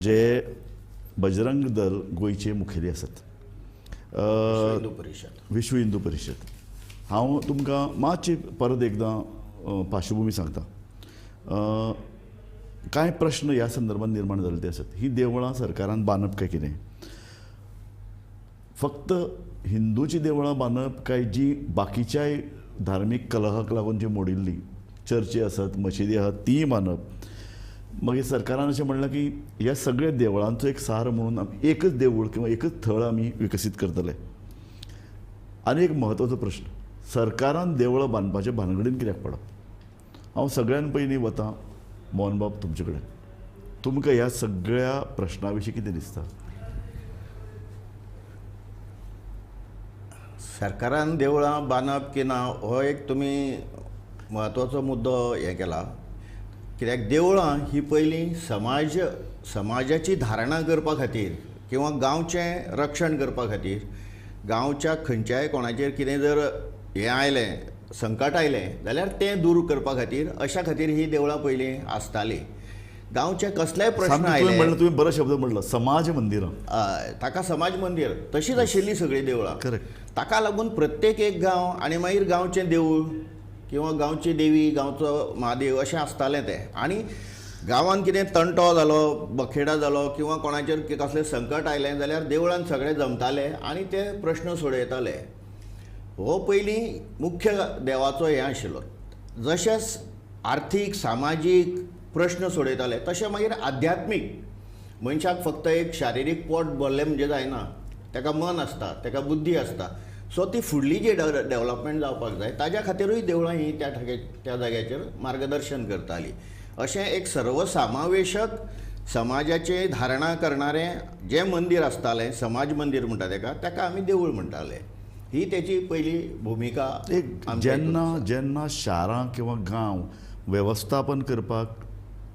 जे बजरंग दल गोयचे मुखेली आसात. विश्व हिंदू परिशद. हांव तुमकां मातशी परत एकदां पार्श्वभूमी सांगता. कांय प्रश्न ह्या संदर्भात निर्माण जाल्ले आसात. ही देवळां सरकारान बांदप काय कितें? फक्त हिंदूची देवळां बांदप काय जी बाकीच्याय धार्मीक कलहाक लागून जी मोडिल्ली चर्ची आसात, मशिदी आसात, तीय बांदप? मागीर सरकारान अशें म्हणलां की ह्या सगळ्या देवळांचो एक सार म्हणून एकच देवूळ किंवा एकच थळ आमी विकसीत करतले. आनी एक म्हत्वाचो प्रश्न, सरकारान देवळां बांदपाच्या भानगडीन कित्याक पडप? हांव सगळ्यान पयलीं वतां मोहन बाब तुमचे कडेन. तुमकां ह्या सगळ्या प्रश्ना विशीं कितें दिसता? सरकारान देवळां बांदप की ना हो एक तुमी म्हत्वाचो मुद्दो हें केला. कित्याक देवळां ही पयलीं समाजाची धारणा करपा खातीर किंवा गांवचें रक्षण करपा खातीर, गांवच्या खंयच्याय कोणाचेर कितें जर हें आयलें, संकट आयलें जाल्यार तें दूर करपा खातीर, अशा खातीर ही देवळां पयलीं आसतालीं. गांवचे कसलेय प्रश्न आयले, तुवें बरो शब्द म्हणलो, समाज मंदिरां. ताका समाज मंदिर तशीच आशिल्लीं सगळीं देवळां. करेक्ट. ताका लागून प्रत्येक एक गांव आनी मागीर गांवचें देवूळ किंवा गांवची देवी, गांवचो महादेव अशें आसतालें तें. आनी गांवांत कितें तंटो जालो, बखेडा जालो किंवा कोणाचेर कसलें संकट आयलें जाल्यार देवळांत सगळे जमताले आनी ते प्रश्न सोडयताले. हो पयलीं मुख्य देवाचो हें आशिल्लो. जशेंच आर्थीक सामाजीक प्रश्न सोडयताले तशें मागीर आध्यात्मीक. मनशाक फक्त एक शारिरीक पोट भरलें म्हणजे जायना, ताका मन आसता, ताका बुद्धी आसता. सो ती फुडली जी डेवलपमेंट जावपाक जाय ताज्या खातीरूय देवळां ही त्या जाग्याचेर मार्गदर्शन करतालीं. अशें एक सर्वसमावेशक समाजाचे धारणा करणारें जें मंदीर आसतालें, समाज मंदीर म्हणटा ताका आमी देवूळ म्हणटाले. ही तेची पयली भुमिका. जेन्ना शारां किंवा गांव वेवस्थापन करपाक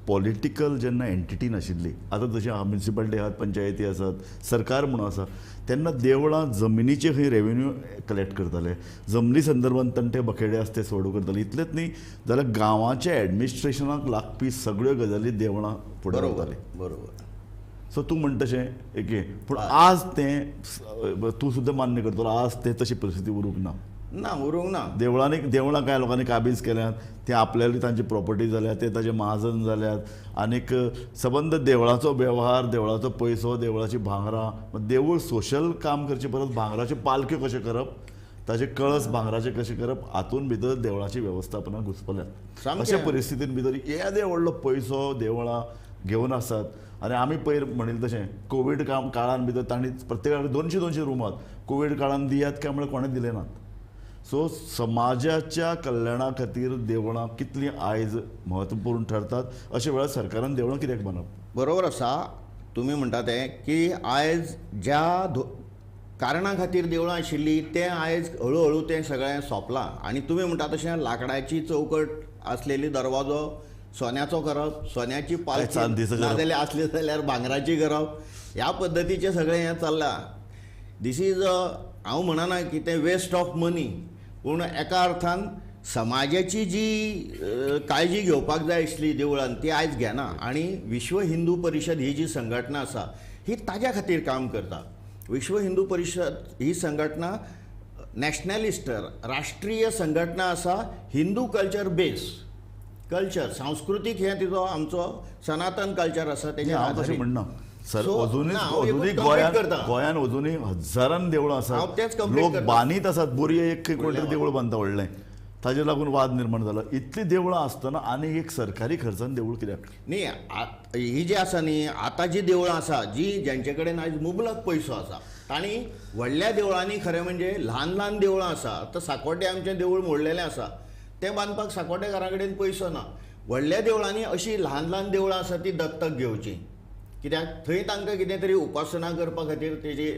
पॉलिटिकल जेन्ना एंटिटी नाशिल्ली, आतां जशें म्युनिसिपालिटी आसात, पंचायती आसात, सरकार म्हणून आसा, तेन्ना देवळां जमनीचे खंय रेवेन्यू कलेक्ट करताले, जमनी संदर्भात तंटे बखेडे आसता ते सोडू करताले. इतलेंच न्ही जाल्यार गांवाच्या एडमिनिस्ट्रेशनाक लागपी सगळ्यो गजाली देवळां फुडें व्हरताले. बरोबर. सो तूं म्हणटा तशें एके, पूण आज तें तूं सुद्दां मान्य करतलो, आज तें तशी परिस्थिती उरूंक ना. उरूंक ना. देवळां कांय लोकांनी काबीज केल्यात, ते आपल्याली तांची प्रॉपर्टी जाल्यात, ते ताचे महाजन जाल्यात. आनीक सबंद देवळाचो वेव्हार, देवळाचो पयसो, देवळाची भांगरां, देवूळ सोशल काम करचे परस भांगराच्यो पालक्यो कशें करप, ताचे कळस भांगराचे कशें करप, हातूंत भितर देवळाची वेवस्थापनां घुसपल्यात. अशा परिस्थितीन भितर येदे व्हडलो पयसो देवळां घेवन आसात. आनी आमी पयर म्हणिल्लें तशें कोवीड काळान भितर तांणी प्रत्येकाक 200 रुमात कोवीड काळान दियात काय म्हळ्यार कोणें दिले नात. सो समाजाच्या कल्याणा खातीर देवळां कितलीं आयज म्हत्वपूर्ण ठरतात. अशा वेळार सरकारान देवळां कित्याक बांदप? बरोबर आसा तुमी म्हणटा तें की आयज ज्या कारणा खातीर देवळां आशिल्लीं तें आयज हळू तें सगळें सोंपलां. आनी तुमी म्हणटा तशें लाकडाची चौकट आसलेली दरवाजो सोन्याचो करप, सोन्याची पालखी नाजाल्यार आसली जाल्यार भांगराची करप, ह्या पद्दतीचें सगळें हें चल्लां. दीस इज हांव म्हणना की तें वेस्ट ऑफ मनी, पूण एका अर्थान समाजाची जी काळजी घेवपाक जाय आशिल्ली देवळान ती आयज घेना. आनी विश्व हिंदू परिशद ही जी संघटना आसा ही ताज्या खातीर काम करता. विश्व हिंदू परिशद ही संघटना नॅशनलिस्ट राष्ट्रीय संघटना आसा, हिंदू कल्चर बेस, कल्चर सांस्कृतीक हें तिचो आमचो सनातन कल्चर आसा तेजेर हांव तशें म्हणना. सर अजुनूय गोंयान अजुनूय हजारान देवळां आसात, लोक बांदीत आसात. बोरये एक कोण तरी देवूळ बांदता व्हडलें, ताजे लागून वाद निर्माण जाला. इतलीं देवळां आसतना आनी एक सरकारी खर्चान देवूळ कित्याक? न्ही ही जी आसा न्ही आतां जी देवळां आसा जेंचे कडेन आयज मुबलक पयसो आसा तांणी व्हडल्या देवळांनी खरें म्हणजे ल्हान देवळां आसा. आतां सांकोड्डे आमचें देवूळ मोडलेलें आसा, तें बांदपाक सांकोड्डेकारां कडेन पयसो ना. व्हडल्या देवळांनी अशीं ल्हान देवळां आसा ती दत्तक घेवची, कित्याक थंय तांकां कितें तरी उपासना करपा खातीर तेजी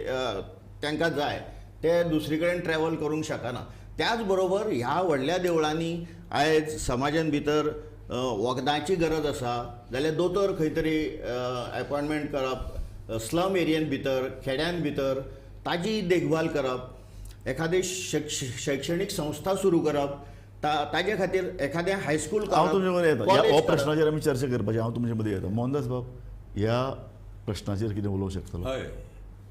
तांकां जाय, ते दुसरे कडेन ट्रॅवल करूंक शकना. त्याच बरोबर ह्या व्हडल्या देवळांनी आयज समाजान भितर वखदांची गरज आसा जाल्यार दोतोर खंय तरी अपॉयंटमेंट करप, स्लम एरियेन भितर, खेड्यान भितर ताजी देखभाल करप, एखादी शैक्षणीक संस्था सुरू करप, ताजे खातीर एखादें हायस्कूल. हांव तुमचे मदीं येता, हो प्रश्नाचेर आमी चर्चा करपाची. हांव तुमचे मदीं येता. मोहनदास बाब, ह्या प्रश्नाचेर कितें उलोवंक शकतलो? हय,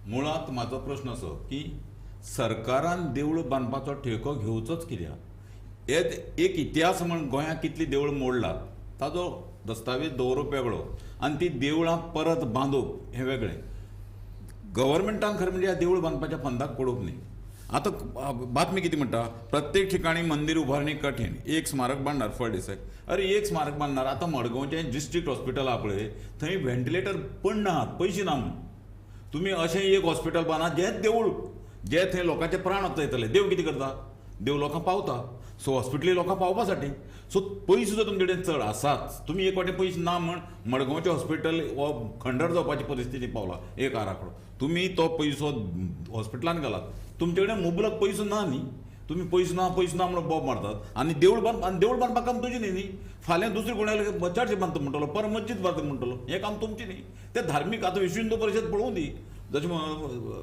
मुळात म्हाजो प्रश्न असो की सरकारान देवूळ बांदपाचो ठेको घेवचोच कित्याक? हे एक इतिहास म्हण गोंयांत कितलीं देवळां मोडलात ताजो दस्तावेज दवरप वेगळो आनी ती देवळां परत बांदप हें वेगळें. गव्हर्मेंटान खरें म्हणजे ह्या देवूळ बांदपाच्या फंदाक पडोवप न्ही. आतां बातमी कितें म्हणटा, प्रत्येक ठिकाणी मंदिर उभारणी कठीण, एक स्मारक बांदणार फळदेसाय. अरे एक स्मारक बांदणार, आतां मडगांवचें डिस्ट्रिक्ट हॉस्पिटल आहा पळय थंय व्हेंटिलेटर पडनात, पयशे ना म्हूण. तुमी अशें एक हॉस्पिटल बांदात जें देवूळ, जे थंय लोकांचे प्राण वतयतले. देव कितें करता? देव लोकांक पावता. सो हॉस्पिटली लोकांक पावपा साठी. सो पयशे सुद्दां तुमचे कडेन चड आसाच. तुमी एक वाटेन पयशे ना म्हण मडगांवचें हॉस्पिटल हो खंडर जावपाची परिस्थिती पावला एक आराखडो. तुमी तो पयसो हॉस्पिटलान घालात. तुमचे कडेन मुबलक पयसो ना न्ही. तुमी पयसो ना म्हणून बोब मारतात आनी देवूळ बांदपाक काम तुजें न्ही. फाल्यां दुसरे कोणाले चर्च बांदता म्हणटलो, पर मस्जीद बांदता म्हणटलो, हें काम तुमचें न्ही. ते धार्मीक आतां विश्व हिंदू परिशद पळोवं दी, जशें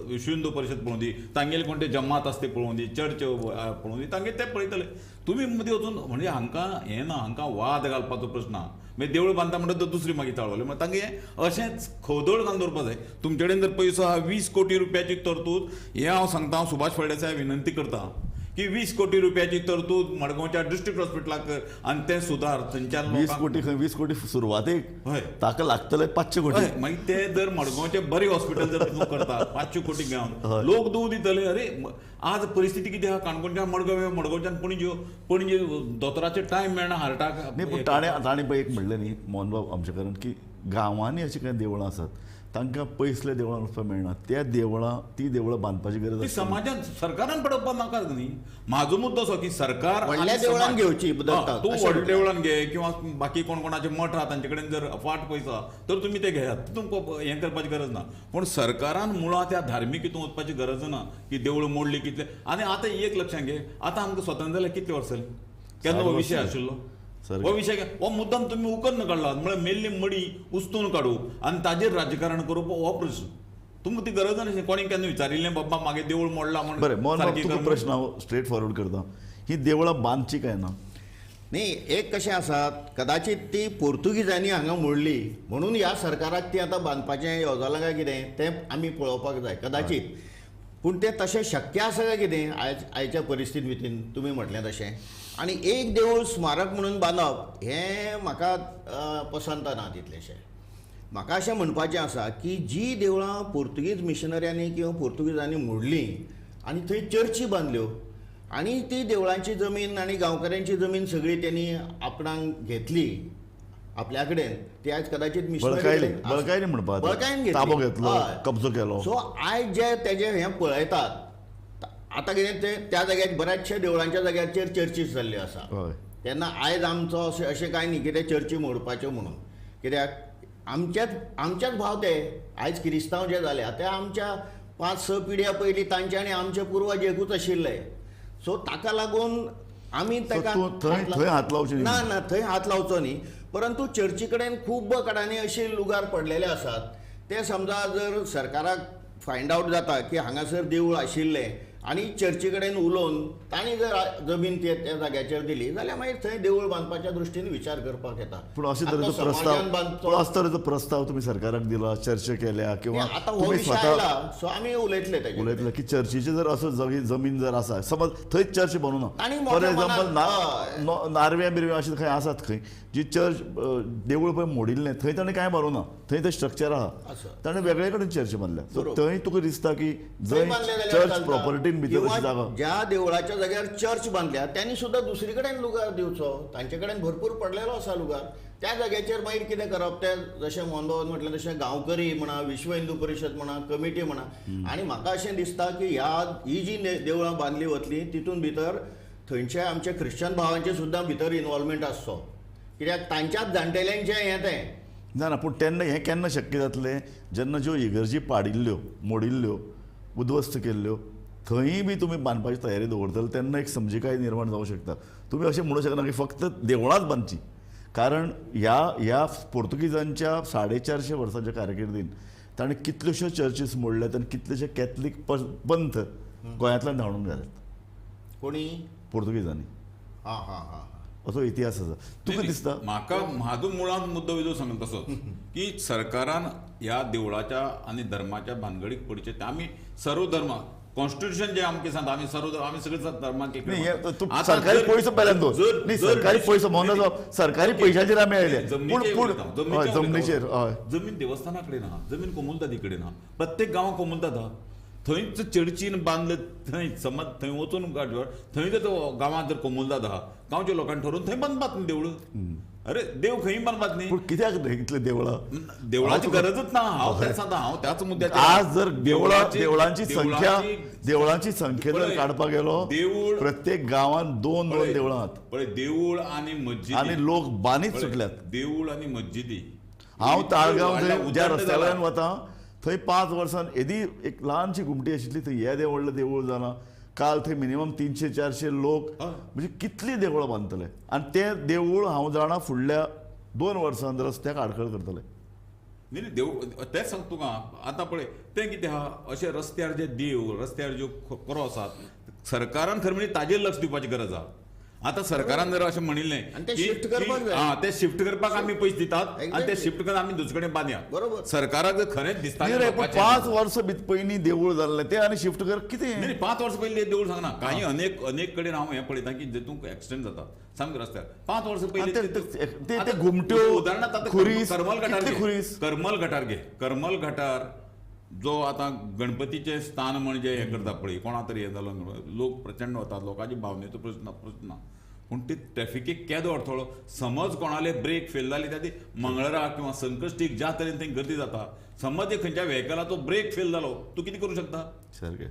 विश्व हिंदू परिशद पळोवं दी, तांगेले कोण ते जमात आसता ते पळोवं दी, चर्च पळोवं दी, तांगे ते पळयतले. तुमी मदीं वचून म्हणजे हांकां हें ना, हांकां वाद घालपाचो प्रश्न आहा. मागीर देवूळ बांदता म्हणटा तो दुसरी मागीर चाळवले. मागीर तांगे अशेंच खवदळ घालून दवरपा जाय. तुमचे कडेन जर पयसो आहा 20 कोटी रुपयाची तरतूद, हें हांव सांगता, हांव सुभाष फळदेसाय विनंती करतां की 20 कोटी रुपयाची तरतूद मडगांवच्या डिस्ट्रिक्ट हॉस्पिटलाक कर आनी तें सुदार. थंयच्यान 20 कोटी खंय, 20 कोटी सुरवातेक, हय ताका लागतले 500 कोटी. हय, मागीर ते जर मडगांवचे बरे हॉस्पिटल जर तूं करता 500 कोटी घेवन लोक दूख दितले. अरे आज परिस्थिती कितें आहा काणकोणच्या मडगांवच्यान पणजे दोतोराचे टायम मेळना हार्टाक. नाही, पूण ताणें पळय एक म्हणलें न्ही मोहनबाब आमचेकरण की गांवांनी अशीं कांय देवळां आसात तांकां पयसले देवळां वचपाक मेळना. ती देवळां बांदपाची गरज ती आसा. समाजान सरकारान पडोवपाक नाका न्ही. म्हाजो मुद्दो असो की सरकार व्हडल्या देवळान घेवची हा, तूं व्हडल्या देवळान घे किंवा बाकी कोणाचे मठ आहा तांचे कडेन जर फाट पयसो आहा तर तुमी ते घेयात, तितून हें करपाची गरज ना. पूण सरकारान मुळात त्या धार्मीक हितून वचपाची गरज ना की देवळां मोडली कितले. आनी आतां एक लक्षात घे, आतां आमकां स्वतंत्र जाल्यार कितले वर्स जालीं? केन्ना हो विशय आशिल्लो? हो विशय हो मुद्दाम तुम्ही उकन्न काढला. म्हळ्यार मेल्ली मडी उस्तून काडूप आनी ताजेर राजकारण करप हो प्रश्न. तुमकां ती गरज ना. कोणी केन्ना विचारिल्लें बाबा मागे देवूळ मोडला म्हणून? बरें मोहनबाब, तुका प्रश्न हांव स्ट्रेट फॉरवर्ड करता. ही देवळां बांदची काय ना? नाही, एक कशें आसात, कदाचित ती पोर्तुगीजांनी हांगा मोडली म्हणून ह्या सरकाराक ती आतां बांदपाचें येवजलां काय कितें तें आमी पळोवपाक जाय कदाचित. पूण तें तशें शक्य आसा काय कितें आयच्या परिस्थिती भितर तुमी म्हटलें तशें? आनी एक देवूळ स्मारक म्हणून बांदप हें म्हाका पसंत ना तितलेशें. म्हाका अशें म्हणपाचें आसा की जी देवळां पोर्तुगीज मिशनऱ्यांनी किंवा पोर्तुगीजांनी मोडलीं आनी थंय चर्ची बांदल्यो आनी ती देवळांची जमीन आनी गांवकाऱ्यांची जमीन सगळी त्यांनी आपणाक घेतली आपल्या कडेन, ती आयज कदाचित बळकायली म्हणपाक ताबो घेतलो, कब्जो केलो. सो आयज जे तेजे हें पळयतात, आतां कितें ते त्या जाग्यार बऱ्याचशा देवळांच्या जाग्याचेर चर्चीस जाल्ल्यो आसा. तेन्ना आयज आमचो अशें कांय न्ही की ते चर्ची मोडपाच्यो म्हणून. कित्याक आमचेच भाव ते आयज क्रिस्तांव जे जाल्या ते आमच्या 5-6 पिढ्या पयलीं तांचे आनी आमचे पुर्वज एकूच आशिल्ले. सो ताका लागून आमी ताका थंय हात लावचे ना, थंय हात लावचो न्ही. परंतु चर्ची कडेन खूब कडांनी अशे लुगार पडलेले आसात. ते समजा जर सरकाराक फायंड आवट जाता की हांगासर देवूळ आशिल्लें आनी चर्ची कडेन उलोवन तांणी जर जमीन त्या जाग्याचेर दिली जाल्यार मागीर थंय देवूळ बांदपाच्या दृश्टीन विचार करपाक येता. पूण अशें तरेचो प्रस्ताव तुमी सरकाराक दिला, चर्चा केल्या किंवा आतां हो विशय आयला सो आमी उलयतले की चर्चीचे जर असो जमीन जर आसा, समज थंयच चर्च बनू ना, फॉर एक्झाम्पल नारव्या बिरव्या अशें खंय आसात खंय जी चर्च देवूळ पळय मोडिल्लें थंय ताणें कांय बांदूं ना, थंय तें स्ट्रक्चर आहा, ताणें वेगळे कडेन चर्च बांदल्या. सो थंय तुका दिसता की जंय चर्च प्रॉपर्टी भितर अशी जागा, ज्या देवळाच्या जाग्यार चर्च बांदल्या त्यांनी सुद्धा दुसरी कडेन लुगार दिवचो. तांचे कडेन भरपूर पडलेलो आसा लुगार. त्या जाग्याचेर मागीर कितें करप ते जशें मोहनबाबान म्हटलें तशें गांवकरी म्हणा, विश्व हिंदू परिशद म्हणा, कमिटी म्हणा. आनी म्हाका अशें दिसता की ही जी देवळां बांदली वतली तितून भितर थंयचे आमचे ख्रिश्चन भावांचे सुद्दां भितर इनवॉल्वमेंट आसचो. कित्याक तांच्याच जाणटेल्यांचें हें तें ना. पूण तेन्ना हें केन्ना शक्य जातलें जेन्ना ज्यो इगर्जी पाडिल्ल्यो, मोडिल्ल्यो, उद्ध्वस्त केल्ल्यो थंय बी तुमी बांदपाची तयारी दवरतले तेन्ना एक समजिकाय निर्माण जावंक शकता. तुमी अशें म्हणूंक शकना की फक्त देवळांच बांदची. कारण ह्या पोर्तुगीजांच्या 450 वर्सांच्या कारकिर्दीन ताणें कितल्योश्यो चर्चीस मोडल्यात आनी कितलेशे कॅथलीक पंथ गोंयांतल्यान धांवडून घाल्यात. कोणी? पोर्तुगीजांनी. असो इतिहास आसा. तुका नाही, दिसता म्हाका म्हाजो मुळांत मुद्दो विदो सांगता तसो की सरकारान ह्या देवळाच्या आनी धर्माच्या भानगडीक पडचे ते आमी सर्व धर्म कॉन्स्टिट्यूशन जे आमचे सांगता आमी सर्व आमी सगळे धर्माक नाही हे तू सरकारी पैसो पहिल्यान दोन नाही सरकारी पैसो म्हणून सरकारी पैशाचेर आमी आयले पूण हय जमनीचेर हय जमीन देवस्थाना कडेन आहा जमीन कोमुलदादी कडेन आहा प्रत्येक गांवांत कोमुलदाद आहा थंयच चर्चीन बांदले थंय समज थंय वचून गाडीवर थंय जर गांवांत जर कोमुलदाद आहा गांवच्या लोकांनी ठरोवन थंय बांदपात न्ही देवूळ अरे देव खंय बांदपात न्ही पूण कित्याक इतले देवळां देवळाची गरजच ना हांव तें सांगता हांव त्याच मुद्द्याचेर आज जर देवळांची संख्या जर काडपाक गेलो देवूळ प्रत्येक गांवांत दोन देवळां आहात पळय देवूळ आनी मस्जिदी आनी लोक बांदीत सुटल्यात. देवूळ आनी मस्जिदी हांव ताळगांव थंय ज्या उदंड रस्त्यावयल्यान जाला. वता थंय 5 वर्सान येदी एक ल्हानशी घुमटी आशिल्ली थंय येदें व्हडलें देवूळ जालां. काल थंय मिनिमम 300-400 लोक म्हणजे कितलीं देवळां बांदतले आनी तें देवूळ हांव जाणा फुडल्या 2 वर्सांत रस्त्याक आडखळ करतले. नाही देव तेच सांगता तुका आतां पळय तें कितें आहा अशे रस्त्यार जे देव रस्त्यार ज्यो क्रॉस आसात सरकारान खरें म्हणजे ताजेर लक्ष दिवपाची गरज आहा. आतां सरकारान जर अशें म्हणिल्लें आनी तें shift करपाक जाय. ते शिफ्ट करपाक आमी पयशे दितात आनी ते शिफ्ट करून आमी दुसरे कडेन बांदया बरोबर. सरकाराक जर खरेंच दिसता नाही रे, पण 5 वर्स पयलीं देवूळ जाल्लें तें आनी शिफ्ट कर कितें. नाही 5 वर्सां पयलीं देवूळ सांगना काही अनेक कडेन हांव हें पळयतां की जेतून एक्सिडेंट जाता सामके रस्त्यार 5 वर्सां पयलीं ते घुमट्यो उदाहरणार्थ आतां खुरीस करमल घाटार कितले घे. खुरीस करमल घाटार घे करमल घाटार जो आतां गणपतीचें स्थान म्हणजे हें करता पळय कोणा तरी हें जालो लोक प्रचंड वतात लोकांची भावनेचो प्रश्न ना पूण ते ट्रॅफिकेक केदो अडथळो समज कोणाले ब्रेक फेल जाली त्या मंगळारा किंवा संकश्टीक ज्या तरेन थंय गर्दी जाता समज एक खंयच्या व्हेकलाचो ब्रेक फेल जालो तूं कितें करूं शकता सारकें.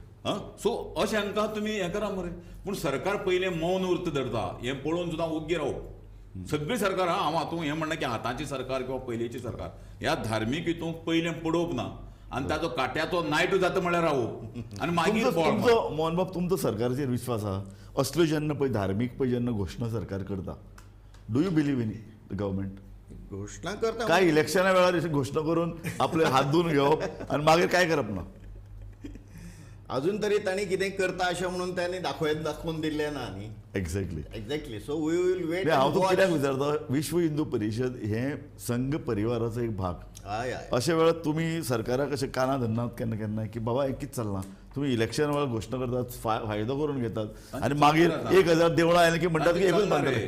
सो अशें हांकां तुमी हें करा मरे पूण सरकार पयलें मौन उर्त धरता हें पळोवन सुद्दां ओग्गी रावप सगळी सरकार हांव हातूंत हें म्हणना की आतांची सरकार किंवा पयलींची सरकार ह्या धार्मीक हितूंक पयलें पडोवप ना आनी ताचो काट्याचो नायट जाता म्हळ्यार रावप आनी मागीर तुमचो मोहन बाब तुमचो सरकाराचेर विश्वास आहा असल्यो जेन्ना पळय धार्मीक पळय जेन्ना घोशणा सरकार करता do you believe in the government घोशणा करता काय इलेक्शना वेळार अशी घोशणा करून आपले हात धुवन घेवप आनी मागीर काय करप ना. अजून तरी तांणी कितें करता अशें म्हणून तांणी दाखोवन दिल्लें ना न्ही. Exactly so we will wait. हांव तुका कित्याक विचारता विश्व हिंदू परिशद हें संघ परिवाराचो एक भाग. हय अशा वेळार तुमी सरकाराक अशें काना धरनात केन्ना केन्ना की बाबा हें कितें चलना तुमी इलेक्शन वेळार घोशणा करतात फायदो करून घेतात आनी मागीर 1000 देवळां आयलें की म्हणटात की एकूच बांदतले.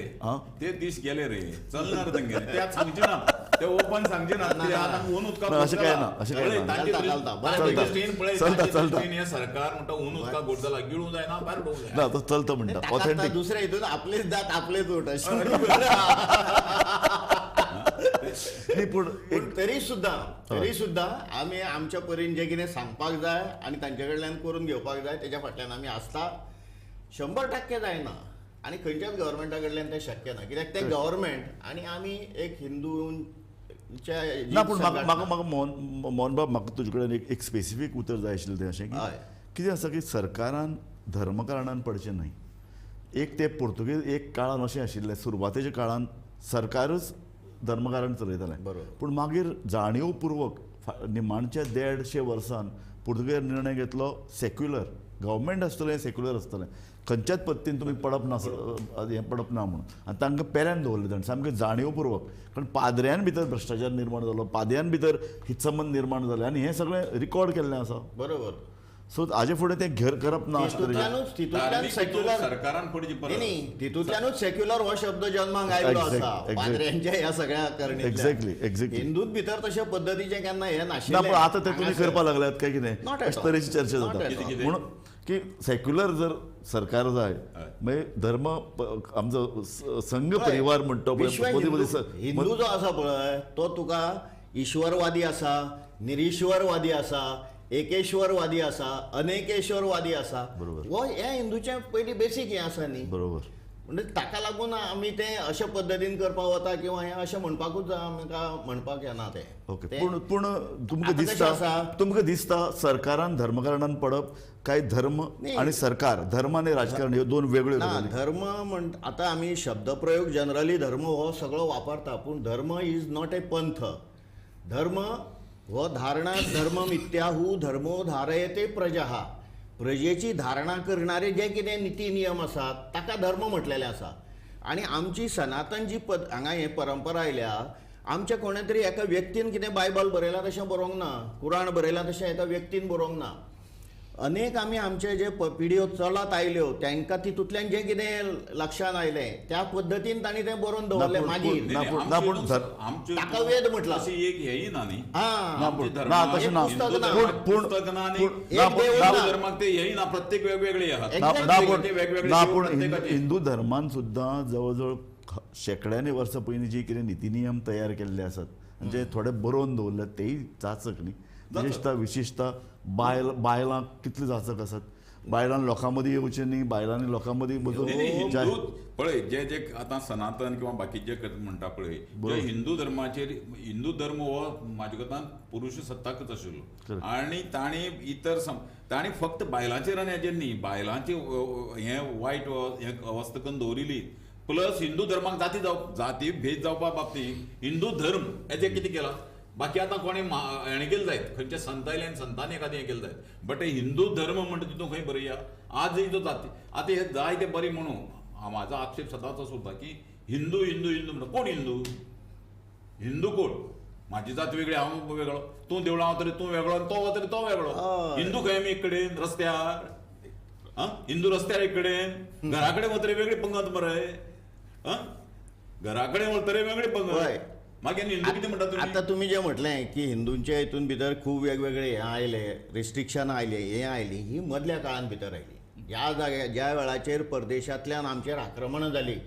ते दीस गेले रे चलणार तेंगे ते आतां सांगचे ना ते ओपन सांगचे ना ते आतां ऊन उदकाक अशें काय ना, अशें काय ना. चलता. हे सरकार म्हणटा ऊन उदकाक घोट जाला गिळूं जायना भायर उडोवंक जायना ना तो चलता म्हणटा ऑथेंटीक. दुसऱ्या हितून आपलेच दात आपलेच ओट अशें नाही पूण पूण तरी सुद्दां आमी आमच्या परीन जें कितें सांगपाक जाय आनी तांचे कडल्यान करून घेवपाक जाय तेच्या फाटल्यान आमी आसता 100% जायना आनी खंयच्याच गव्हर्मेंटा कडल्यान तें शक्य ना कित्याक तें गव्हर्मेंट आनी आमी एक हिंदूच्या ना पूण म्हाका मोहन बाब म्हाका तुजे कडेन एक स्पेसिफीक उतर जाय आशिल्लें तें अशें की हय. कितें आसा की सरकारान धर्मकारणान पडचें न्हय. एक ते पुर्तुगेज एक काळान अशें आशिल्लें सुरवातेच्या काळान सरकारच धर्मकारण चलयतालें बरोबर. पूण मागीर जाणीवपूर्वक निमाणच्या 150 वर्सान पुर्तुगेज निर्णय घेतलो सेक्युलर गव्हर्मेंट आसतलें सेक्युलर आसतलें खंयच्याच पद्दतीन तुमी पडप ना हें पडप ना म्हणून आनी तांकां पेऱ्यान दवरलें ताणें सामकें जाणीवपूर्वक कारण पाद्र्यान भितर भ्रश्टाचार निर्माण जालो पाद्यान भितर हितसंबंद निर्माण जाले आनी हें सगळें रिकॉर्ड केल्लें आसा. बरोबर. सो हाजे फुडें तें घेर करप ना अशें तरेचें. तितूंतल्यान सेक्युलर सरकारान पडची परत न्ही तितूंतल्यानूच सेक्युलर हो शब्द जन्माक आयलो आसा पाद्र्यांच्या ह्या सगळ्या एक्झॅक्टली करणींतल्यान हिंदूत भितर तशे पद्दतीचें केन्ना हें ना नाशिल्लें. पूण आतां ते तुमी करपाक लागल्यात काय कितें Not at अशे all. तरेची चर्चा Not at जाता all. म्हणून की सेक्युलर जर सरकार जाय मागीर धर्म आमचो संघ परिवार म्हणटा विश्व हिंदू जो आसा पळय तो तुका ईश्वरवादी आसा निरीश्वरवादी आसा एकेश्वरवादी आसा अनेकेश्वरवादी आसा. बरोबर. हो ह्या हिंदूचें पयलीं बेसीक हें आसा न्ही. बरोबर. म्हणजे ताका लागून आमी तें अशे पद्दतीन करपाक वता किंवा हें अशें म्हणपाकूच आमकां म्हणपाक येना तें. ओके तें- पूण पूण तुमकां आतां कशें आसा? दिसता सरकारान धर्मकारणान पडप काय धर्म नाही. आणि सरकार धर्म आणि राजकारण ह्यो दोन वेगळ्यो ना गजाली. धर्म आतां आमी शब्दप्रयोग जनरली धर्म हो सगळो वापरता पूण धर्म इज नॉट ए पंथ. धर्म हो धारणा धर्म मिथ्याहू धर्मो धारयते प्रजा. प्रजेची धारणा करणारे जे कितें निती नियम आसात ताका धर्म म्हटलेलें आसा आनी आमची सनातन जी हांगा हे परंपरा आयल्या आमच्या कोणे तरी एका व्यक्तीन कितें बायबल बरयला तशें बरोवंक ना, कुराण बरयला तशें एका व्यक्तीन बरोवंक ना. अनेक आमी आमचे जे पिढयो चलत आयल्यो तांकां तितूंतल्यान जें कितें लक्षांत आयलें त्या पद्दतीन तांणी तें बरोवन दवरलें मागीर. ताका वेद म्हटला. अशी एक हेही ना न्ही. हां, तशें ना. पुस्तक ना आणि हिंदू धर्माक ते हेही ना, प्रत्येक वेगवेगळे आहात. हिंदू धर्मान सुद्दां जवळ शेकड्यांनी वर्सां पयलीं जी कितें निती नियम तयार केल्ले आसात जे थोडे बरोवन दवरले तेय जाचक न्ही. विशेषता बायलांक कितले जाचक आसात. बायलांन लोकां मदीं येवचें न्ही, बायलांनी लोकां मदीं बसून पळय जे आतां सनातन किंवा बाकीचे म्हणटा पळय, जे हिंदू धर्माचेर हिंदू धर्म हो म्हाजे कोतान पुरुश सत्ताकच आशिल्लो आनी ताणी फक्त बायलांचेर आनी हेजेर न्ही, बायलांचे हे वायट हे अवस्था करून दवरिली. प्लस हिंदू धर्माक जाती भेद जावपा बाबतींत हिंदू धर्म हेजें कितें केलां. बाकी आतां कोणी हेणें केलें जायत, खंयचे संत आयले आनी संतांनी एखादें हें केलें जायत, बट हिंदू धर्म म्हणटा तितून खंय बरया. आजय जो जाती आतां हे जाय ते बरें म्हणून म्हाजो आक्षेप सदांच असो उरता की हिंदू हिंदू हिंदू म्हणटा कोण हिंदू कोण. म्हाजी जात वेगळी, हांव वेगळो, तूं देवळां वतरी तूं वेगळो आनी तो वतरी तो वेगळो. हिंदू खंय आमी एक कडेन रस्त्यार, हिंदू रस्त्यार एक कडेन, घरा कडेन वतरी वेगळी पंगत मरे, घरा कडेन वतरी वेगळी पंगत. मागीर हिंदू कितें म्हणटा तुमी. आतां तुमी जें म्हटलें की हिंदूंच्या हितून भितर खूब वेगवेगळे हे आयले, रिस्ट्रिक्शन आयले, हे आयली, ही मदल्या काळान भितर आयली. ह्या ज्या वेळाचेर परदेशांतल्यान आमचेर आक्रमणां जालीं.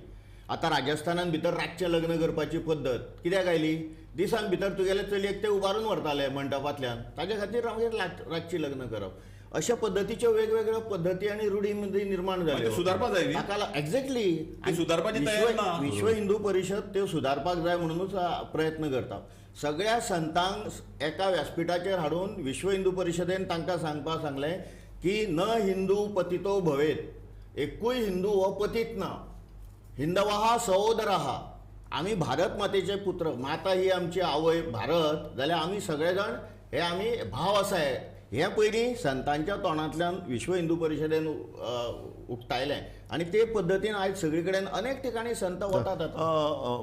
आतां राजस्थानान भितर रातचें लग्न करपाची पद्दत कित्याक आयली. दिसान भितर तुगेले चलयेक ते उबारून व्हरताले मंडपांतल्यान, ताचे खातीर मागीर रातची लग्न करप. अशा पद्दतीच्यो वेगवेगळ्यो पद्दती आनी रुढी निर्माण जाल्यो. सुदारपाक जाय. एक्झॅक्टली सुदारपाची तयारी ना. विश्व हिंदू परिशद त्यो सुदारपाक जाय म्हणूनच प्रयत्न करता. सगळ्या संतांक एका व्यासपीठाचेर हाडून विश्व हिंदू परिशदेन तांकां सांगपाक सांगलें की न हिंदू पतितो भवेत. एकूय हिंदू हो पतीत ना. हिंदवहा सहोदरहा. आमी भारत मातेचे पुत्र, माता ही आमची आवय भारत, जाल्यार आमी सगळे जाण हे आमी भाव आसाय. हें पयलीं संतांच्या तोंडांतल्यान विश्व हिंदू परिशदेन उक्तायलें आनी ते पद्दतीन आयज सगळे कडेन अनेक ठिकाणी संत वतात.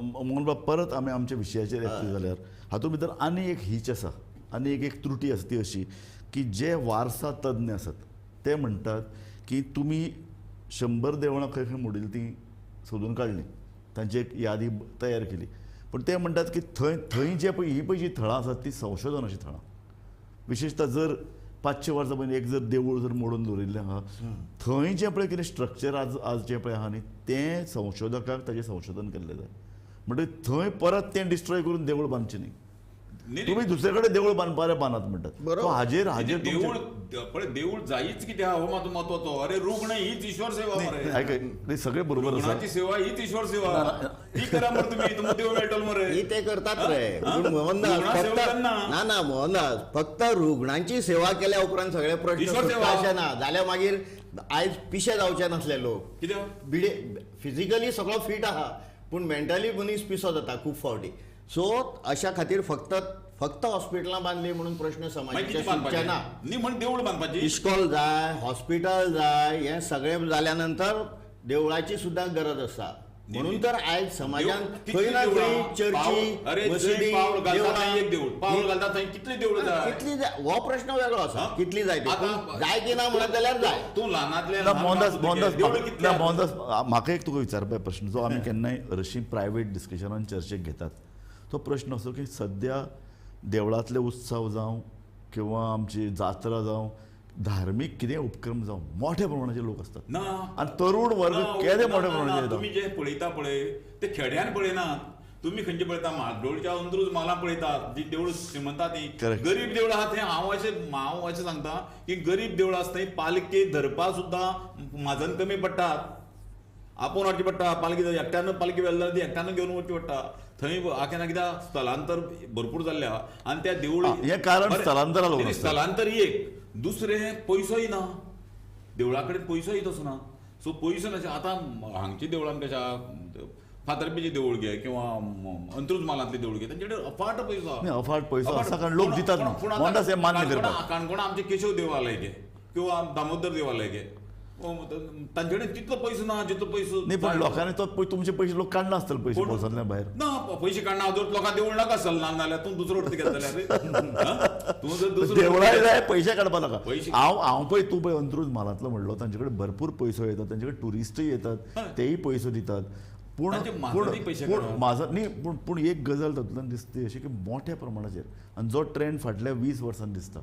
मोहनबाब, परत आमी आमच्या विशयाचेर येतले जाल्यार हातूंत भितर आनी एक हीच आसा, आनी एक त्रुटी आसा ती अशी की जे वारसा तज्ञ आसात ते म्हणटात की तुमी 100 देवळां खंय खंय मोडिल्लीं ती सोदून काडलीं, तांची एक यादी तयार केली. पूण ते म्हणटात की थंय जे पळय ही पळय जी थळां आसात ती संशोधन अशीं थळां. विशेषता जर 500 वर्सां पयलीं एक जर देवूळ जर मोडून दवरिल्लें आहा, थंय जें पळय कितें स्ट्रक्चर आज जें पळय आहा न्ही तें संशोधकाक ताचें संशोधन केल्लें जाय. म्हणटकीर थंय परत तें डिस्ट्रॉय करून देवूळ बांदचें न्ही. तुम्ही दुसरे कडेन देवूळ बांदत म्हणटात. हाजेर देवूळ पळय देवूळ जायच कितें आहा हो मात महत्वाचो. अरे रुग्ण हीच ईश्वर सेवा मरे. सगळे बरोबर आसा. रुग्णाची सेवा हीच ईश्वर सेवा. ती करा मरे तुम्ही, तुमकां देव मेळटलो मरे. ही ते करतात रे. ना मोहनदास, फक्त रुग्णांची सेवा केल्या उपरांत सगळे प्रश्न अशें ना जाल्यार मागीर आयज पिशे जावचे नासले लोक. कित्याक फिजिकली सगळो फिट आहा पूण मेंटली मनीस पिसो जाता खूब फावटी. सो अशा खातीर फक्त हॉस्पिटलां बांदली म्हणून प्रश्न समाजाचे सुटचे ना. न्ही म्हण देवूळ बांदपाची. इस्कॉल जाय, हॉस्पिटल जाय, हें सगळें जाल्या नंतर देवळाची सुद्दां गरज आसा. म्हणून तर आयज समाजान खंय ना खंय चर्ची, मशिदी, पावल घालता थंय कितली देवळां जाय. कितली हो प्रश्न वेगळो आसा. कितली जाय ती जाय की ना म्हणत जाल्यार जाय. तूं ल्हानांतल्यान मोहनदास, म्हाका एक तुका विचारपाक प्रश्न जो आमी केन्नाय अशी प्रायवेट डिस्कशनान चर्चेक घेतात. तो प्रश्न असो की सद्या देवळांतले उत्सव जावं किंवा आमची जात्रा जावं, धार्मीक कितें उपक्रम जावं, मोठ्या प्रमाणाचे लोक असतात ना. आनी तरुण वर्ग केदे मोठ्या प्रमाणाचे येतात. तुम्ही जे पळयता पळय ते खेड्यान पळयनात. तुम्ही खंयचे पळयता, म्हाड्डोळच्या अंत्रूज मालां पळयतात जी देवळां श्रीमंता ती. गरीब देवळां आहा थंय हांव अशें सांगता की गरीब देवळां आसा थंय पालखी धरपा सुद्दां म्हाजन कमी पडटात. आपूण वचचें पडटा. पालखी एकट्यान पालखी व्हेल्ल्यार ती एकट्यान घेवन वचचें पडटा. थंय आखें ना कित्याक स्थलांतर भरपूर जाल्लें आहा आनी त्या देवळी हें कारण स्थलांतर एक. दुसरें पयसोय ना. देवळा कडेन पयसोय तसो ना. सो पयसो नाशे. आतां हांगची देवळां कशें आहा, फातर्पेचें देवूळ घे किंवा अंत्रूज मालांतलें देवूळ घे, तांचे कडेन अफाट पयसो आसा कारण लोक दितात. काणकोणा आमचें केशव देवालय घे किंवा दामोदर देवालय घे, तांचे कडेन तितलो पयसो ना जितलो पयसो नाही पण जाय. लोकांनी तो तुमचे पैसे लोक काढला असतील पैसे कोण? पोसातल्या बाहेर ना पयशे काडना हांव जर लोकांक देवूळ नाका आसलें ना जाल्यार तूं दुसरो अर्थ घेतलें रे तूं जर दुसरो देवळाय जाय पैसे काडपा नाका पैसे- हांव पळय तूं पळय अंत्रूज म्हालांतलो म्हणलो तांचे कडेन भरपूर पयसो येतात तांचे कडेन टुरिस्टय येतात तेय पयसो दितात पूण तांचे पूण माजरांनी पयशे पूण काडप. माझा न्ही पूण पूण एक गजाल तातूंतल्यान दिसता अशी की मोठ्या प्रमाणाचेर आनी जो ट्रेंड फाटल्या 20 वर्सांनी दिसता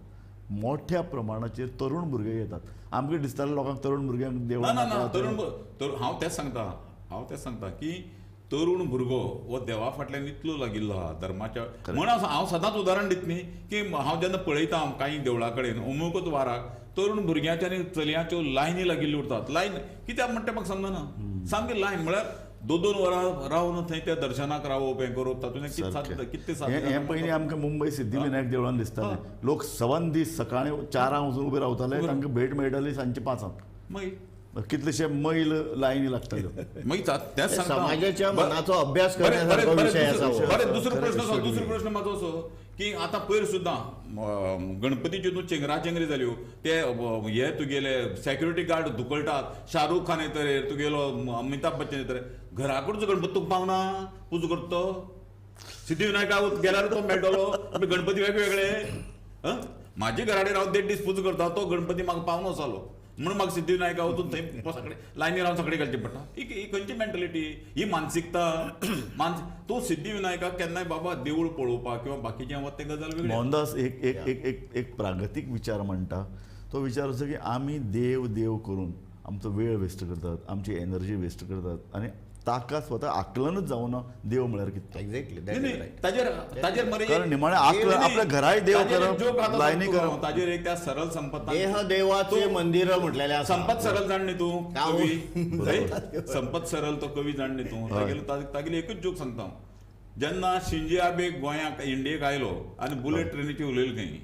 मोठ्या प्रमाणाचेर तरुण भुरगे येतात आमकां दिसतालें लोकांक तरुण भुरग्यांक ना देवळां ना ना नाका, तरुण हांव तेंच सांगता की तरुण भुरगो हो देवा फाटल्यान इतलो लागिल्लो आहा धर्माच्या म्हण हांव सदांच उदाहरण दित न्ही की हांव जेन्ना पळयता कांय देवळा कडेन अमुकूच वाराक तरुण भुरग्यांच्या आनी चलयांच्यो लायनी लागिल्ल्यो उरतात लायन कित्याक म्हणटा तें म्हाका समजना सामकी लायन म्हळ्यार 2-2 वरां रावन थंय त्या दर्शनाक रावप हें करप तातूंत कितें हें पयलीं आमकां मुंबय सिद्धिविनायक देवळान दिसतालें लोक 7 दीस सकाळीं 4 वचून उबे रावताले तांकां भेट मेळटाली सांजची 5 मागीर कितलेशे मैल लायनी लागताल्यो मागीर तेंच सांगता हांव. समाजाच्या मनाचो अभ्यास बरें, बरें, करण्यासारको बरें, विशय दुसरो- आसा हो. बरें, दुसरो प्रश्न खरें असो, दुसरो विशय. प्रश्न म्हाजो असो की आतां पयर सुद्दां गणपतीच्यो न्हू चेंगराचेंगरी जाल्यो ते हे तुगेले सेक्युरिटी गार्ड धुकळटात शाहरुख खान येतरे तुगेलो अमिताभ बच्चन येतरे घरा कडचो गणपती तुका पावना पुजो करतो सिद्धिविनायकाक गेल्यार तो मेळटलो आमी गणपती वेगवेगळे हं? म्हाजे घरा कडेन हांव 1.5 दीस पुजो करता तो गणपती म्हाका पावना जालो म्हणून म्हाका सिद्धिविनायका वचून थंय सगळे लायनी रावन सगळे घालचें पडटा ही खंयची मेंटलिटी ही मानसिकता तूं सिद्धिविनायकाक केन्नाय बाबा देवूळ पळोवपाक किंवा बाकीचें वता तें गजाल वेगळी मोहनदास एक प्रागतीक विचार म्हणटा तो विचार असो की आमी देव देव करून आमचो वेळ वेस्ट करतात आमची एनर्जी वेस्ट करतात आनी ताका स्वता आकलनच जावना देव म्हळ्यार कितें एक्झॅक्टली नाही, नाही, ताजेर मरे कारण निमाणें आकलन आपल्या घराय देव करप लायनी करप ताजेर एक त्या सरळ संपत देह देवाचे मंदिर म्हटलेले आसा. संपत सरळ जाण न्ही तूं का हो? कवी न्हय? संपत सरळ तो कवी जाण न्ही तूं तागेली एकूच जोक सांगता हांव. जेन्ना शिंजे आबे गोंयांक इंडियेक आयलो आनी बुलेट ट्रेनीची उलयली खंय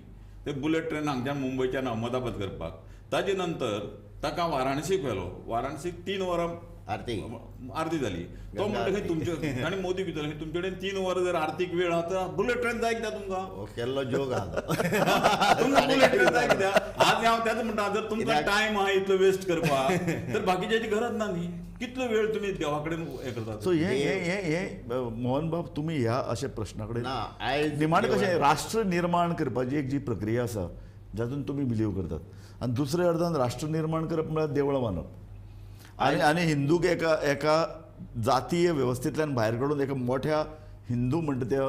ते बुलेट ट्रेन हांगच्यान मुंबयच्यान अहमदाबाद करपाक ताजे नंतर ताका वाराणसीक व्हेलो वाराणसीक 3 वरां आरती जाली तो म्हणटा तुमचे आनी मोदी भितर तुमचे कडेन 3 वरां जर आरतीक वेळ आहा तर बुलेट ट्रेन जाय कित्याक तुमकां हो केल्लो जोग आहा तुमकां बुलेट ट्रेन जाय कित्याक आज हांव तेच म्हणटा जर तुमकां टायम आहा इतलो वेस्ट करपाक तर बाकीच्याची गरज ना न्ही कितलो वेळ तुमी देवा कडेन हें करतात सो हे मोहन बाब तुमी ह्या अशा प्रश्ना कडेन ना आयज निमाणें कशें राष्ट्र निर्माण करपाची एक जी प्रक्रिया आसा जातून तुमी बिलीव करतात आनी दुसऱ्या अर्दान राष्ट्र निर्माण करप म्हळ्यार देवळां बांदप आनी हिंदूक एका जातीय वेवस्थेंतल्यान भायर काडून एका मोठ्या हिंदू म्हणटा त्या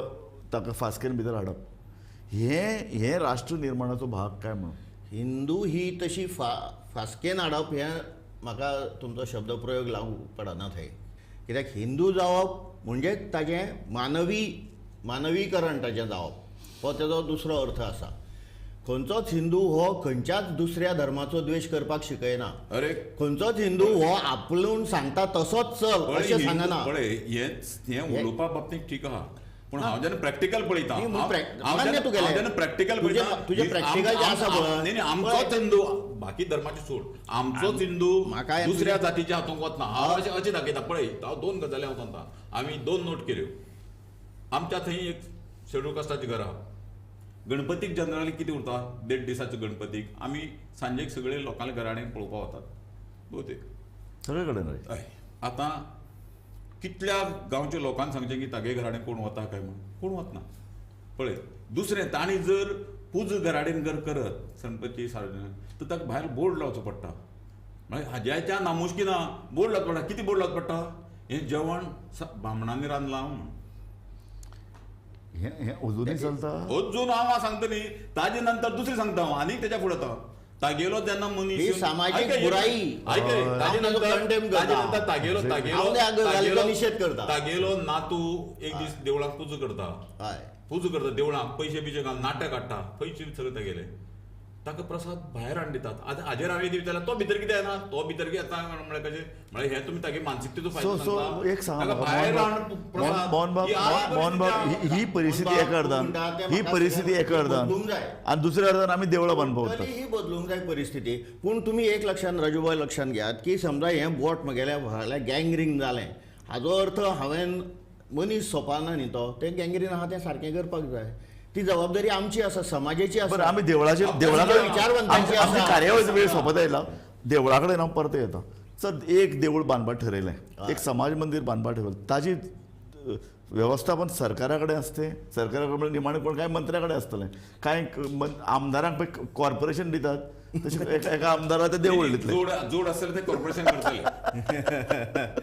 ताका फास्केन भितर हाडप हे राष्ट्र निर्माणाचो भाग काय म्हणून हिंदू ही तशी फासकेन हाडप हें म्हाका तुमचो शब्दप्रयोग लागू पडना थंय कित्याक हिंदू जावप म्हणजे ताजें मानवीकरण ताजें जावप हो तेजो दुसरो अर्थ आसा खंयचोच हिंदू हो खंयच्याच दुसऱ्या धर्माचो द्वेश करपाक शिकयना अरे खंयचोच हिंदू हो आपलून सांगता तसोच चल अशें सांगना पळय हें उलोवपा बाबतींत ठीक आहा पूण हांव जेन्ना प्रॅक्टिकल पळयता न्ही, म्हूण हांव मान्य तुगेलें. जेन्ना प्रॅक्टिकल तुजें- पळयता तुजें practical जें आसा पळय. नाही नाही, आमचोच हिंदू बाकी धर्माचे सोड आमचोच हिंदू म्हाका दुसऱ्या जातीच्या हातूंक वचना हांव अशें दाखयता पळय हांव 2 गजाली हांव सांगता आमी 2 नोट केल्यो आमच्या थंय एक शेड्यूल कास्टाची घरां आहा गणपतीक जनरली कितें उरता 1.5 दिसाच्या गणपतीक आमी सांजेक सगळे लोकांच्या घराडेन पळोवपाक वतात भोवतेक सगळे कडेन हय आतां कितल्या गांवच्या लोकांक सांगचें की तागे घराडेन कोण वता काय म्हूण कोण वचना पळय दुसरें तांणी जर पूज घराडेन जर करत गणपती सार्वजनीक तर ताका भायर बोर्ड लावचो पडटा म्हळ्यार हाज्याच्या नामुश्की ना बोर्ड लावचो पडटा कितें बोर्ड लावचो पडटा हें जेवण बामणांनी रांदलां म्हूण हे अजुनूय चलता अजून हांव सांगता न्ही ताजे नंतर दुसरें सांगता हांव आनीक तेच्या फुडें वता तागेलो जेन्ना मनीस ही येवन- सामाजीक आयकय, बुराई. आयकय, हांव ताजे ताजो नंतर condemn करता. ताजे नंतर तागेलो हांव त्या गजालीचो निशेध करता. तागेलो नातू एक दीस देवळाक पुजो करता हय पुजो करता देवळाक पयशे बिशे घालून नाटक काडटा पयशे सगळे तागेले ताका प्रसाद भायर हाडून दितात आतां हाजेर हांवें विचारल्यार तो भितर कितें येना तो भितर येता म्हळ्यार कशें म्हळ्यार हें तुमी तागे मानसिकतेचो फायदो सो सांगता. एक सांग ताका भायर हाडून प्रसाद- मोहन बाब ही परिस्थिती एका अर्दान ही परिस्थिती एका अर्दान बदलूंक जाय. आणि दुसऱ्या अर्दान आमी देवळां बांदपाक तरी वतात ही बदलूंक जाय परिस्थिती पूण तुमी एक लक्षान राजूभाई लक्षात घेयात की समजा हें बोट म्हगेल्या व्हडलें गँगरींग जालें हाजो अर्थ हांवें मनीस सोंपना न्ही तो तें गँगरीन आहा तें सारकें करपाक जाय ती जबाबदारी आमची आसा समाजाची बरं आसा आमी देवळाचे विचारवंतांची आमची आसा. कार्यावळीचो वेळ सोंपत आयला देवळा कडेन हांव परते येता. सर एक देवूळ बांदपाक ठरयलें, एक समाज मंदिर बांदपाक ठरयलें, ताजी वेवस्थापन सरकारा कडेन आसतें. सरकारा कडेन निमाणें कोण कांय मंत्र्या कडेन आसतलें, कांय आमदारांक पळय कॉर्पोरेशन दितात तशें एका आमदाराक ते देवूळ दितलें. जोड असेल ते कॉर्पोरेशन करतले.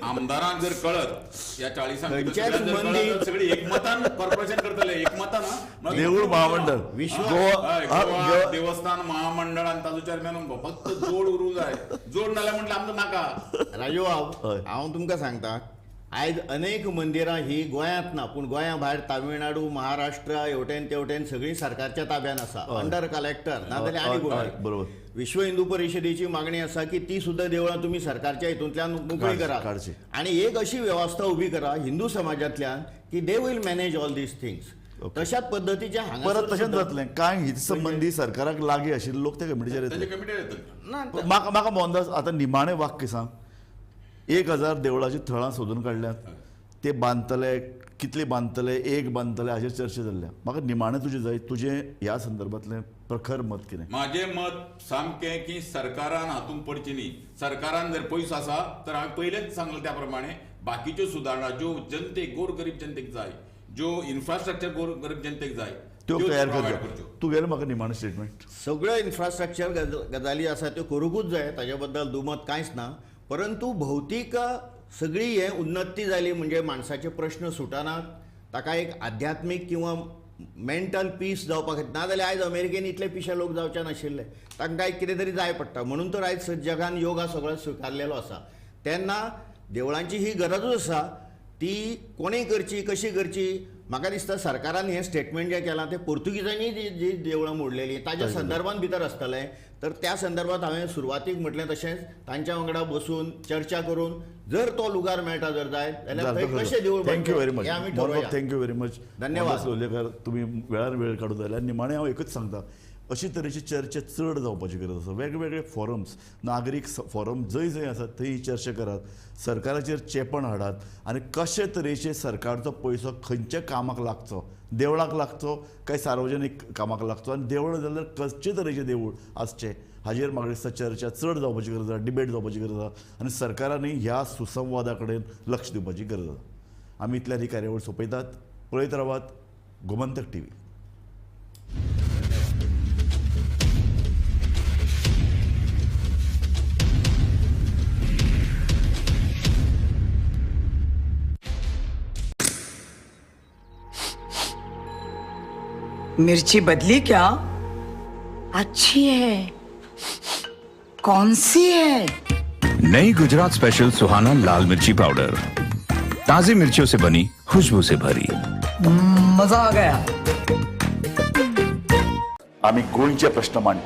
आमदारांक जर कळत या 40 खंयच्याच मंदीत सगळी एकमतान कॉर्पोरेशन करतले, एकमतान हा. देवूळ महामंडळ गोवा देवस्थान महामंडळ आणि ताजो चेअरमॅन फक्त जोड उरूंक जाय. जोड नाल्यार म्हटलं आमकां नाका. राजू हय. हांव तुमकां सांगता, आयज अनेक मंदिरां ही गोंयांत ना, पूण गोंया भायर तामिळनाडू, महाराष्ट्र, हेवटेन तेवटेन सगळीं सरकारच्या ताब्यान आसा, अंडर कलेक्टर नाजाल्यार आनी हय, कोण. बरोबर. विश्व हिंदू परिशदेची मागणी आसा की ती सुद्दां देवळां तुम्ही सरकारच्या हितूंतल्यान मोकळी करा काडची. आणि एक अशी वेवस्था उभी करा हिंदू समाजांतल्यान की they will manage all these things. तशाच पद्दतीचे परत तशेंच जातलें. कांय हित संबंधी सरकाराक लागीं आशिल्ले लोक ते कमिटीचेर येतले. त्याचे कमिटी येतले. म्हाका मोहनदास आतां निमाणें वाक्य सांग. 1000 देवळाची थळां सोदून काडल्यात, ते बांदतले, कितले बांदतले, एक बांदतले हाचेर चर्चा जाल्ल्या. म्हाका निमाणें तुजें जाय, तुजें ह्या संदर्भांतलें प्रखर मत कितें? माझे मत सामकें की सरकारान हातूंत पडची न्ही. सरकारान जर पयसो आसा तर हांवें पयलेंच सांगलें त्या प्रमाणे बाकीच्यो सुदारणा ज्यो जनतेक गोरगरीब जनतेक जाय, ज्यो इन्फ्रास्ट्रक्चर गोरगरीब जनतेक जाय त्यो त्योच तयार provide करच्यो. करच्यो. तुगेलें म्हाका निमाणें स्टेटमेंट. सगळ्यो इन्फ्रास्ट्रक्चर गजाली आसा त्यो करूंकूच जाय, ताच्या बद्दल दुमत कांयच ना. परंतु भौतीक सगळी हे उन्नती जाली म्हणजे माणसाचे प्रश्न सुटनात, ताका एक आध्यात्मीक किंवा मेंटल पीस जावपाक नाजाल्यार आयज अमेरिकेन इतले पिशे लोक जावचे नाशिल्ले, तांकां एक कितें तरी जाय पडटा. म्हणून तर आयज जगान योगा सगळो स्विकारलेलो आसा. तेन्ना देवळांची ही गरजूच आसा, ती कोणीय करची, कशी करची. म्हाका दिसता सरकारान हें स्टेटमेंट जें केलां तें पोर्तुगीजांनी जी देवळां मोडलेलीं ताच्या संदर्भांत भितर आसतलें. तर त्या संदर्भात हांवें सुरवातीक म्हटलें तशेंच तांच्या वांगडा बसून चर्चा करून जर तो लुगार मेळटा जर जाय जाल्यार थंय कशें देवूळ थँक्यू व्हेरी मच. हें आमी ठरवया. Thank you very much. धन्यवाद. लोलयेकर, तुम्ही वेळार वेळ काडून आयला. निमाणें हांव एकच सांगता, अशी तरेची चर्चा चड जावपाची गरज आसा. वेगवेगळे फॉरम्स, नागरीक फॉरम जंय जंय आसात थंय ही चर्चा करात, सरकाराचेर चेपण हाडात आनी कशे तरेचे सरकारचो पयसो खंयच्या कामाक लागचो, देवळाक लागचो काय सार्वजनीक कामाक लागचो, आनी देवळ जाल्यार कसचे तरेचे देवूळ आसचें हाजेर म्हाका दिसता चर्चा चड जावपाची गरज आसा, डिबेट जावपाची गरज आसा आनी सरकारांनी ह्या सुसंवादा कडेन लक्ष दिवपाची गरज आसा. आमी इतल्यान ही कार्यावळ सोंपयतात. पळयत रावात गोमंतक TV. मिर्ची बदली क्या? अच्छी है। कौन सी है? नई गुजरात स्पेशल सुहाना लाल मिर्ची पाउडर, ताजी मिर्चियों से बनी, खुशबू से भरी. मजा आ गया. आमी गोंयचे प्रश्न मांडटात.